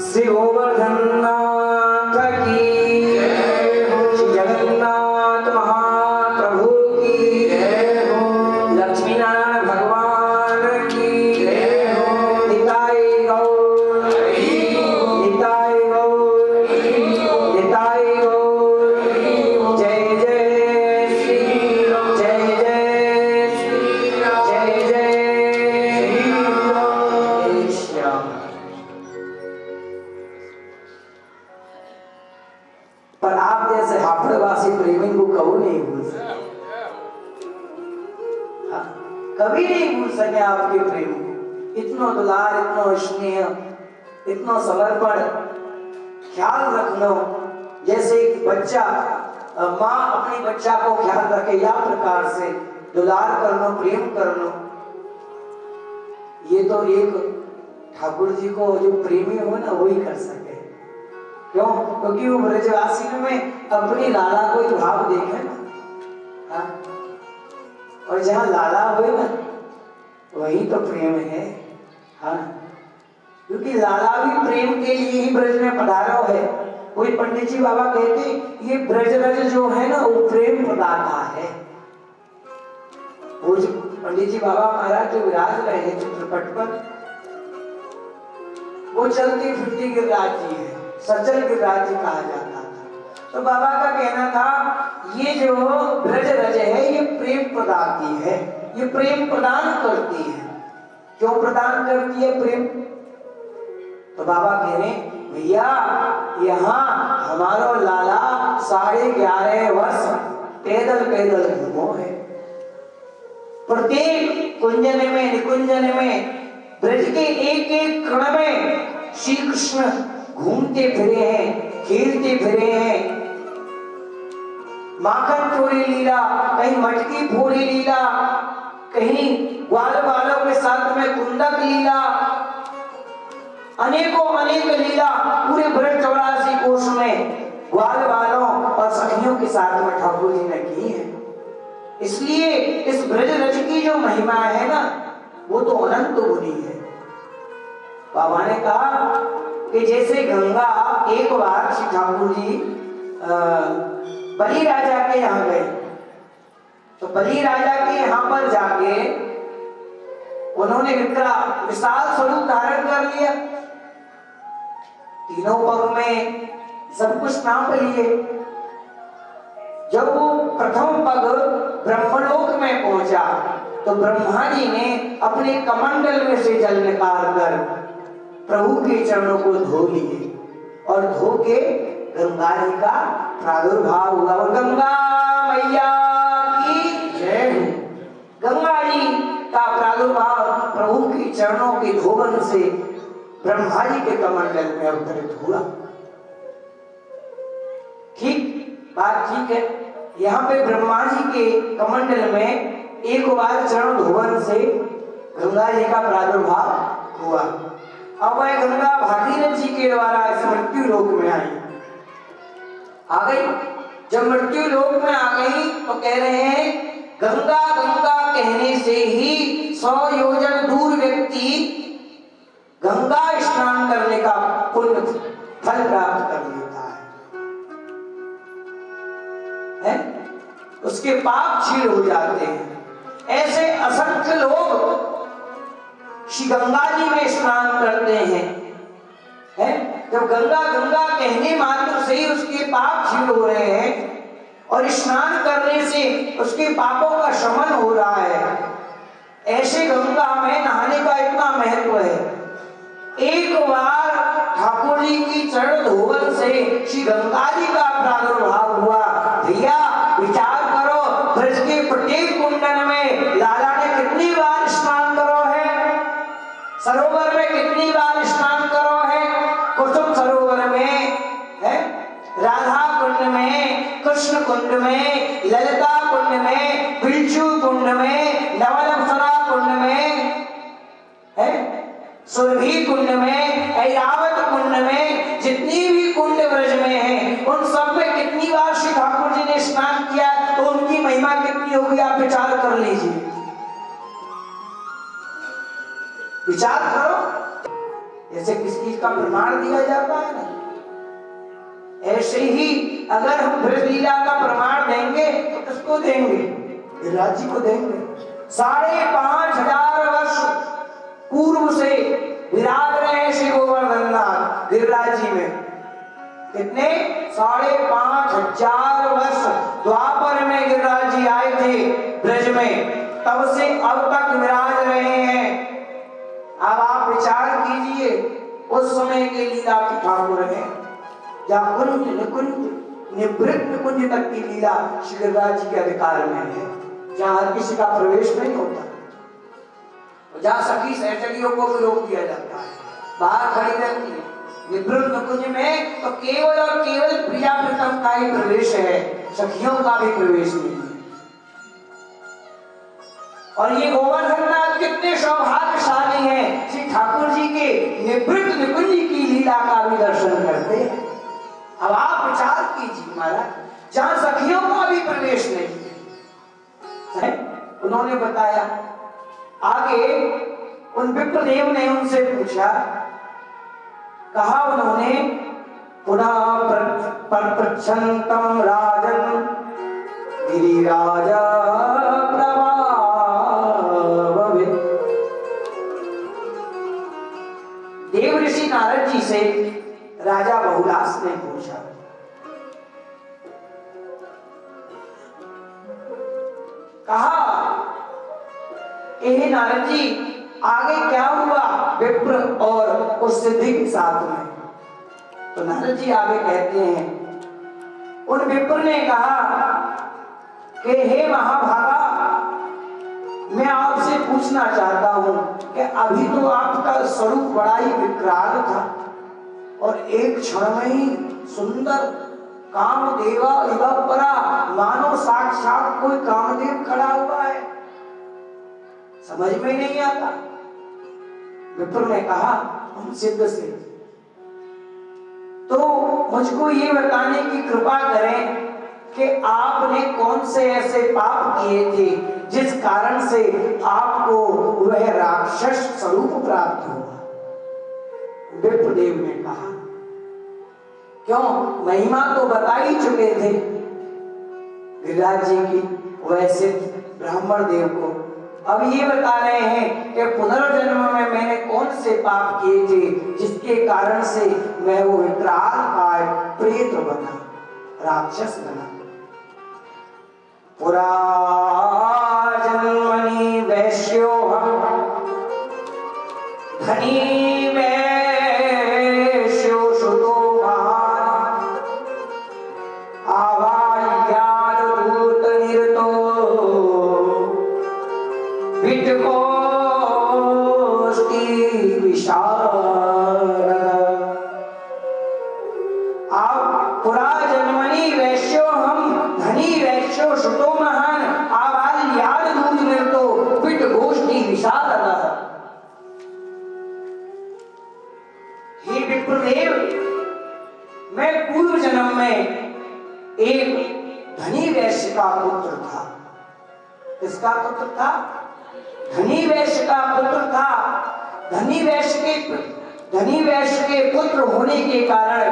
श्री गोवर्धननाथ की, श्री जगन्नाथ महाप्रभु की, लक्ष्मीनारायण भगवान की, निताई गौर, निताई गौर, निताई गौर, जय जय श्री, जय जय श्री, जय जय श्याम। पर आप जैसे हाफड़वासी प्रेमी को कभी नहीं भूल सके, कभी नहीं भूल सके आपके प्रेम को। इतना दुलार, इतना स्नेह, इतना समर्पण, ख्याल रखना, जैसे एक बच्चा, माँ अपने बच्चा को ख्याल रखे, या प्रकार से दुलार करना, प्रेम करना, ये तो एक ठाकुर जी को जो प्रेमी हो ना वही कर सके। क्यों? क्योंकि वो ब्रजवासी में अपनी लाला को ही भाव देखे ना, हाँ? और जहाँ लाला हुए ना वही तो प्रेम है, हाँ? क्योंकि लाला भी प्रेम के लिए ही ब्रज में पधारा है। कोई पंडित जी बाबा कहते ये ब्रज रज जो है ना वो प्रेम प्रदाता है। वो जो पंडित जी बाबा महाराज जो विराज रहे हैं चित्रपट पर, वो चलती फिरती गिरिराज जी है, सज्जन गिरिराज जी कहा जाता था। तो बाबा का कहना था ये जो ब्रज रज है ये प्रेम प्रदाती है, ये प्रेम प्रदान करती है। क्यों प्रदान करती है प्रेम? तो बाबा कह रहे भैया यहाँ हमारा लाला 11.5 वर्ष पैदल पैदल घूमो है। प्रत्येक कुंजन में, निकुंजन में, ब्रज के एक एक कण में श्री कृष्ण घूमते फिरे हैं, खेलते फिरे हैं। माखन चोरी लीला, कहीं मटकी फोड़ी लीला, कहीं ग्वाल बालों के साथ में कुंदक लीला, अनेकों अनेक लीला पूरे ब्रज 84 कोष में ग्वाल बालों और सखियों के साथ में ठाकुर जी ने की है। इसलिए इस ब्रज रज की जो महिमा है ना वो तो अनंत गुनी है। बाबा ने कहा कि जैसे गंगा, एक बार श्री ठाकुर जी बलि राजा के यहाँ गए, तो बलि राजा के यहाँ पर जाके उन्होंने विशाल स्वरूप धारण कर लिया, तीनों पग में सब कुछ नाप लिए। जब वो प्रथम पग ब्रह्मलोक में पहुंचा तो ब्रह्मा जी ने अपने कमंडल में से जल निकाल कर प्रभु के चरणों को धो लिए और धो के गंगा जी का प्रादुर्भाव हुआ। और गंगा मैया की जय। गंगा जी का प्रादुर्भाव प्रभु के चरणों के धोवन से ब्रह्मा जी के कमंडल में अवतरित हुआ। ठीक बात ठीक है। यहाँ पे ब्रह्मा जी के कमंडल में एक बार चरण धोवन से गंगा जी का प्रादुर्भाव हुआ। अब वह गंगा भागीरथ जी के द्वारा इस मृत्यु लोक में आई, आ गई। जब मृत्यु लोक में आ गई तो कह रहे हैं गंगा गंगा कहने से ही 100 योजन दूर व्यक्ति गंगा स्नान करने का पुण्य फल प्राप्त कर लेता है? उसके पाप क्षीण हो जाते हैं। ऐसे असंख्य लोग श्री गंगा जी में स्नान करते हैं, हैं? जब गंगा गंगा कहने मात्र से ही उसके पाप क्षीण हो रहे हैं और स्नान करने से उसके पापों का शमन हो रहा है। ऐसे गंगा में नहाने का इतना महत्व है। एक बार ठाकुर जी की चरण धोवन से श्री गंगा जी का प्रादुर्भाव हुआ। भैया विचार करो, ब्रज के प्रत्येक कुंडन में लाला ने कितनी बार स्नान करो है? सरोवर में कितनी बार स्नान करो है? कुसुम सरोवर में है, राधा कुंड में, कृष्ण कुंड में, ललिता कुंड में, बिल्चू कुंड में, नवलप्सरा कुंड में है, सुरभि कुंड में, ऐरावत कुंड में, जितनी भी कुंड ब्रज में है उन सब में कितनी बार श्री ठाकुर जी ने स्नान किया तो उनकी महिमा कितनी होगी आप विचार कर लीजिए। विचार करो। जैसे किस चीज का प्रमाण दिया जाता है ना, ऐसे ही अगर हम ब्रज लीला का प्रमाण देंगे तो किसको देंगे? गिरिराज जी को देंगे। 5,500 वर्ष पूर्व से विराज रहे हैं श्री गोवर्धन नाथ गिरिराज जी में। कितने? 5,500 वर्ष द्वापर में गिरिराज जी आए थे ब्रज में, तब से अब तक विराज रहे हैं। अब आप विचार कीजिए, उस समय के लीला के ठाकुर हैं, जहाँ कुंज निकुंज निवृत्त निकुंज तक की लीला श्री गिरिराज जी के अधिकार में है, जहाँ हर किसी का प्रवेश नहीं होता, जहाँ सखी सहचरियों को भी रोक दिया जाता है, बाहर खड़ी रहती है। निवृत्त निकुंज में तो केवल और केवल प्रिया प्रीतम का ही प्रवेश है, सखियों का भी प्रवेश नहीं है। और ये गोवर्धन नाथ कितने सौभाग्यशाली हैं, श्री ठाकुर जी के निवृत्त निकुंज की लीला का भी दर्शन करते हैं। अब आप विचार कीजिए महाराज, जहां सखियों का भी प्रवेश नहीं है। उन्होंने बताया आगे, उन विप्रदेव ने उनसे पूछा, कहा उन्होंने, पुनः प्रपृच्छन्तम् राजन् गिरिराजा प्रभाववित्। देव ऋषि नारद जी से राजा बहुलास ने पूछा, कहा हे नारद जी, आगे क्या हुआ विप्र और उस सिद्धि के साथ में? तो नारद जी आगे कहते हैं, उन विप्र ने कहा कि हे महाभागा, मैं आपसे पूछना चाहता हूं कि अभी तो आपका स्वरूप बड़ा ही विकराल था और एक क्षण में ही सुंदर कामदेवा इव परा, मानो साक्षात कोई कामदेव खड़ा हुआ है, समझ में नहीं आता। विप्र ने कहा, हम सिद्ध से, तो मुझको ये बताने की कृपा करें कि आपने कौन से ऐसे पाप किए थे जिस कारण से आपको वह राक्षस स्वरूप प्राप्त हुआ। विप्रदेव ने कहा, क्यों, महिमा तो बता ही चुके थे गिरिराज जी की, वैसे ब्राह्मण देव को अब ये बता रहे हैं कि पुनर्जन्म में मैंने कौन से पाप किए थे जिसके कारण से मैं वो विकराल काय प्रेत बना, राक्षस बना। पुरा जन्मनि वैश्योऽहं धनी वैश्यो श्रुतो महान् आवाह्यादूत निरतो विटकोष्ठी विशारद। आप पुरा जन्मनि वैश्योऽहं धनी वैश्यो श्रुतो महान् आवाह्यादूत निरतो विटकोष्ठी विशारद। हे विप्रदेव, मैं पूर्व जन्म में एक धनी वैश्य का पुत्र था। किसका पुत्र था? धनी वैश्य का पुत्र था। धनी वैश्य के पुत्र होने के कारण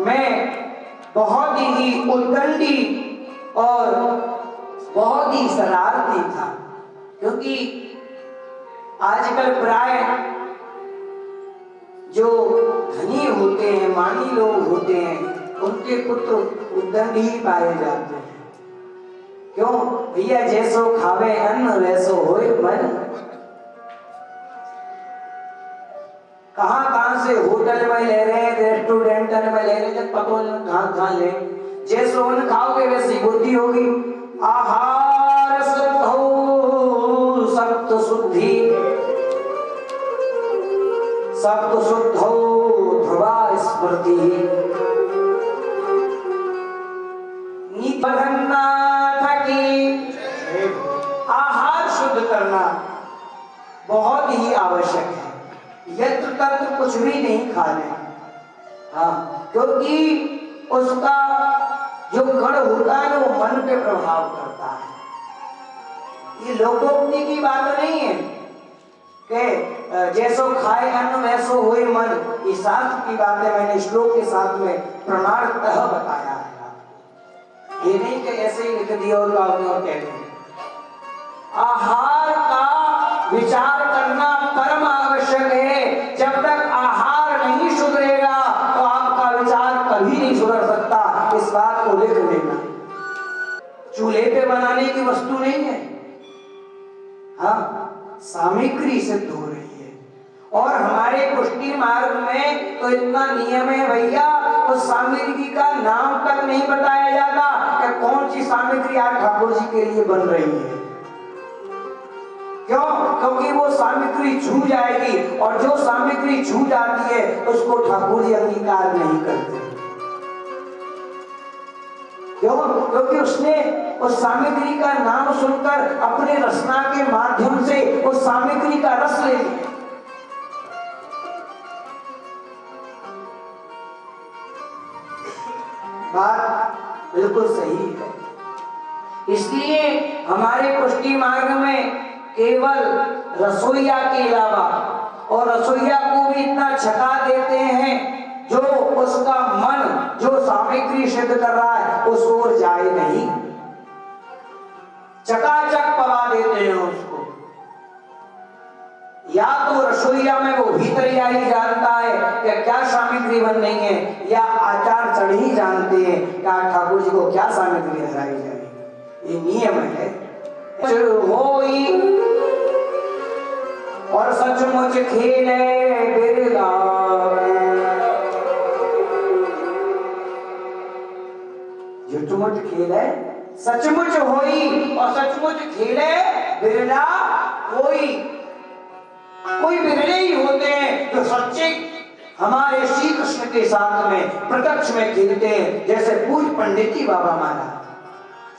मैं बहुत ही उद्दंडी और बहुत ही शरारती था, क्योंकि आजकल प्राय जो धनी होते हैं, मानी लोग होते हैं, उनके पुत्र उद्दंडी ही पाए जाते हैं। क्यों भैया, जैसो खावे अन्न वैसो होए मन। कहां से होटल में ले रहे हैं, रेस्टोरेंट में ले रहे हैं, पतो नहीं कहां ले, जैसो अन्न खाओगे वैसी बुद्धि होगी। आहार शुद्धो सप्त शुद्धि, सप्त शुद्धो ध्रुवा स्मृति। नीतिनाथ की आहार शुद्ध करना बहुत ही आवश्यक है। यत्र तत्र कुछ भी नहीं खाने, हाँ, क्योंकि उसका जो गण होता है वो मन पे प्रभाव करता है। ये लोकोक्ति की बात नहीं है कि जैसो खाए अन्न वैसो होए मन, ये शास्त्र की बातें मैंने श्लोक के साथ में प्रमाणतः बताया है। ये नहीं कि ऐसे ही लिख दिया और कह दिया। आहार का विचार करना परम आवश्यक है। जब तक आहार नहीं सुधरेगा तो आपका विचार कभी नहीं सुधर सकता। इस बात को लिख लेना। चूल्हे पे बनाने की वस्तु नहीं है, हाँ, सामग्री सिद्ध हो रही है। और हमारे पुष्टि मार्ग में तो इतना नियम है भैया, उस सामग्री का नाम तक नहीं बताया जाता कि कौन सी सामग्री आज ठाकुर जी के लिए बन रही है। क्यों? क्योंकि वो सामग्री छू जाएगी, और जो सामग्री छू जाती है उसको ठाकुर जी अंगीकार नहीं करते। क्यों? क्योंकि उसने उस सामग्री का नाम सुनकर अपने रसना के माध्यम से उस सामग्री का रस ले लिया। बात बिल्कुल सही है। इसलिए हमारे पुष्टि मार्ग में केवल रसोईया के अलावा, और रसोईया को भी इतना छका देते हैं जो उसका मन जो सामग्री सिद्ध कर रहा है उस ओर जाए नहीं, चकाचक पवा देते हैं उसको। या तो रसोईया में वो भीतरिया ही जानता है कि क्या सामग्री बन रही है, या आचार चढ़ ही जानते हैं कि ठाकुर जी को क्या सामग्री धराई जाएगी। ये नियम है। और सचमुच खेले बिरला, झूठमुठ खेल है सचमुच होई, और सचमुच खेले बिरला होई। कोई बिरले ही होते हैं जो सच्चे हमारे श्री कृष्ण के साथ में प्रत्यक्ष में खेलते हैं। जैसे पूज्य पंडित जी बाबा महाराज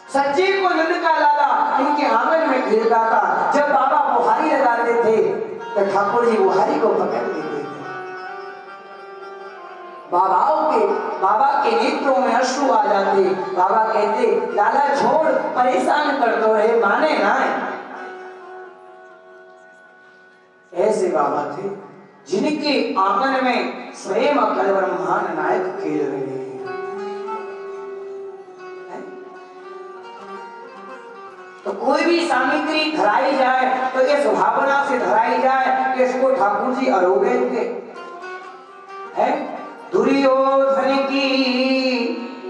सच्चे को लड़का लाला इनके आंगन में खेलता था। जब बाबा बुहारी लगाते थे तो ठाकुर जी बुहारी को पकड़ लेते थे। बाबा के नेत्रों में अश्रु आ जाते। बाबा कहते लाला छोड़, परेशान कर दो रहे, माने ना। ऐसे बाबा थे जिनके आंगन में स्वयं अकल ब्रह्मांड नायक खेल रहे हैं। तो कोई भी सामग्री धराई जाए तो इस भावना से धराई जाए कि इसको ठाकुर जी अरोगेंगे। है दुर्योधन की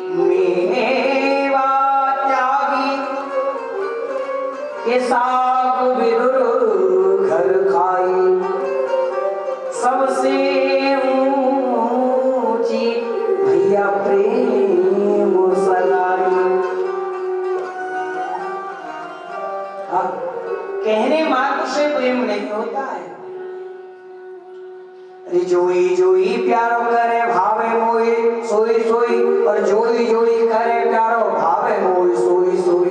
मेवा त्यागी के साग विदुर घर खाई, सबसे ऊंची भैया प्रेम सगाई। कहने मात्र से प्रेम नहीं होता है। जोई जोई प्यारो करे भावे मोए सोई सोई, और जोई जोई करे प्यारो भावे मोए सोई सोई।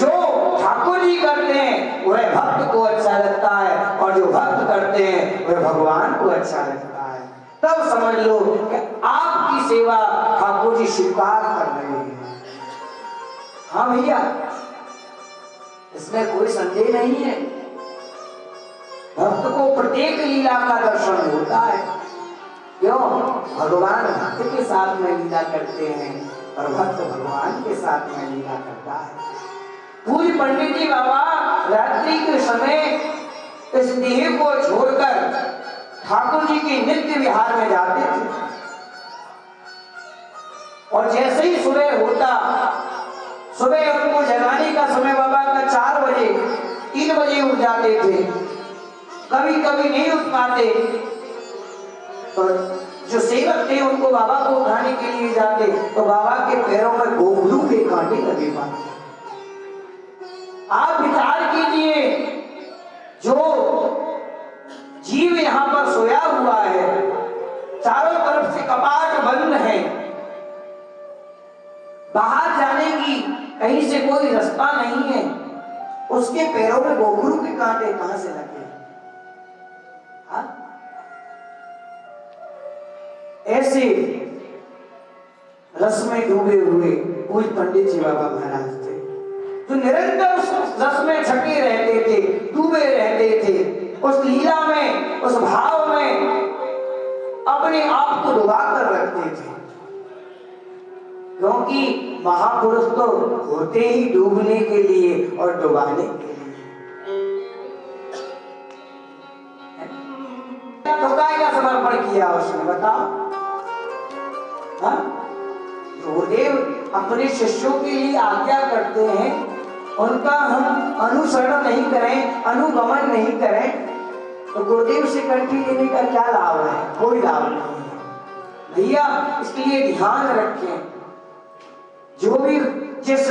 जो ठाकुर जी करते हैं वह भक्त को अच्छा लगता है, और जो भक्त करते हैं वह भगवान को अच्छा लगता है। तब समझ लो कि आपकी सेवा ठाकुर जी स्वीकार कर रहे हैं। हाँ भैया, इसमें कोई संदेह नहीं है। भक्त को प्रत्येक लीला का दर्शन होता है। क्यों? भगवान भक्त के साथ में लीला करते हैं, और भक्त भगवान के साथ में लीला करता है। पूज्य पंडित जी बाबा रात्रि के समय इस देह को छोड़कर ठाकुर जी के नित्य विहार में जाते थे, और जैसे ही सुबह होता, सुबह उनको जगाने का समय बाबा का 4 बजे 3 बजे उठ जाते थे। कभी कभी नहीं उठ पाते तो जो सेवक थे उनको बाबा को उठाने के लिए जाते, तो बाबा के पैरों में गोगलू के कांटे लगे पाते। आप विचार कीजिए, जो जीव यहाँ पर सोया हुआ है, चारों तरफ से कपाट बंद है, बाहर जाने की कहीं से कोई रास्ता नहीं है, उसके पैरों में गोगलू के कांटे कहां से लगे? ऐसे रस में डूबे हुए पूज्य पंडित जी बाबा महाराज थे, जो निरंतर उस रस में छके रहते थे, डूबे डूबे रहते थे, उस लीला में, उस भाव में अपने आप को डुबा कर रखते थे। क्योंकि महापुरुष तो होते ही डूबने के लिए और डुबाने के लिए। तो काय का समर्पण किया उसने, बताओ? गुरुदेव अपने शिष्यों के लिए आज्ञा करते हैं, उनका हम अनुसरण नहीं करें, अनुगमन नहीं करें, तो गुरुदेव से कंठी लेने का क्या लाभ है? कोई लाभ नहीं है भैया। इसके लिए ध्यान रखें, जो भी जिस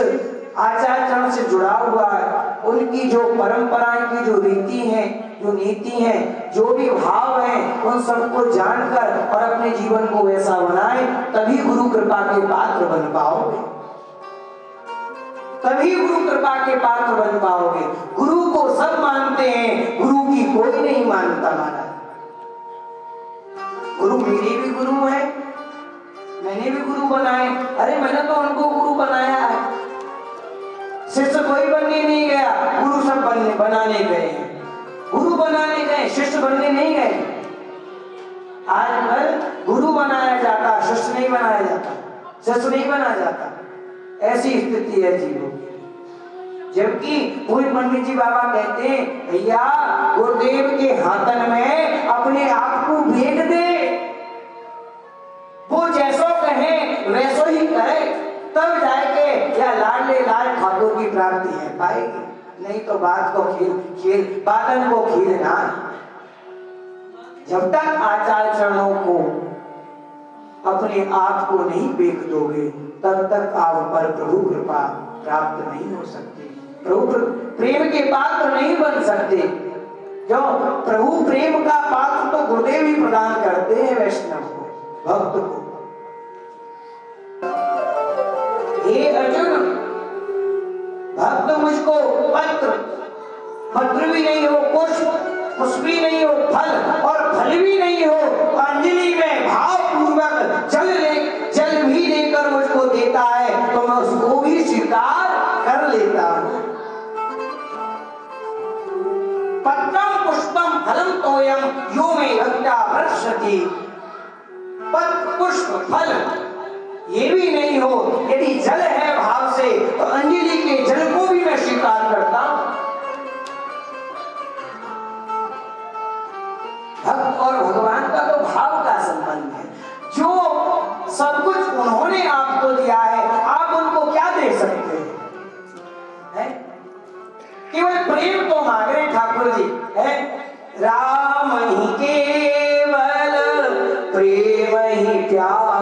आचार चरण से जुड़ा हुआ है, उनकी जो परंपराएं की जो रीति है, जो नीति है, जो भी भाव है, उन सबको जानकर और अपने जीवन को वैसा बनाए, तभी गुरु कृपा के पात्र बन पाओगे, तभी गुरु कृपा के पात्र बन पाओगे। गुरु को सब मानते हैं, गुरु की कोई नहीं मानता महाराज। गुरु मेरे भी गुरु है, मैंने भी गुरु बनाए, अरे मैंने तो उनको गुरु बनाया है। शिष्य कोई बनने नहीं गया, गुरु सब बनाने गए। गुरु बनाने गए, शिष्य बनने नहीं गए। आजकल गुरु बनाया जाता, शिष्य नहीं बनाया जाता, शिष्य नहीं बना जाता। ऐसी स्थिति है जीवों की। जबकि पूरी पंडित जी बाबा कहते हैं, भैया गुरुदेव के हाथन में अपने आप को भेज दे, वो जैसो कहे वैसो ही करे, तब जाके या लाडले लाल ठाकुर की प्राप्ति है पाएगी, नहीं तो बात को खेल बादन को खेलना। जब तक आचार चरणों को अपने आप को नहीं बेच दोगे, तब तक आप पर प्रभु कृपा प्राप्त नहीं हो सकती, प्रभु प्रेम के पात्र नहीं बन सकते। जो प्रभु प्रेम का पात्र तो गुरुदेव ही प्रदान करते हैं वैष्णव को, भक्त को। हे अर्जुन, भक्त मुझको पत्र भी नहीं हो, पुष्प भी नहीं हो, फल और फल भी नहीं हो, अंजलि में भाव पूर्वक जल भी देकर मुझको देता है, तो मैं उसको भी स्वीकार कर लेता हूं। पत्रम पुष्पम फलम तोयम यो मे भक्त्या वर्षति। पत्र पुष्प फल ये भी नहीं हो, यदि जल है भाव से, तो अंजलि के जल को भी मैं स्वीकार करता हूं। भक्त और भगवान का तो भाव का संबंध है। जो सब कुछ उन्होंने आपको दिया है, आप उनको क्या दे सकते हैं? केवल प्रेम तो मांग रहे ठाकुर जी है। राम ही केवल प्रेम ही प्यार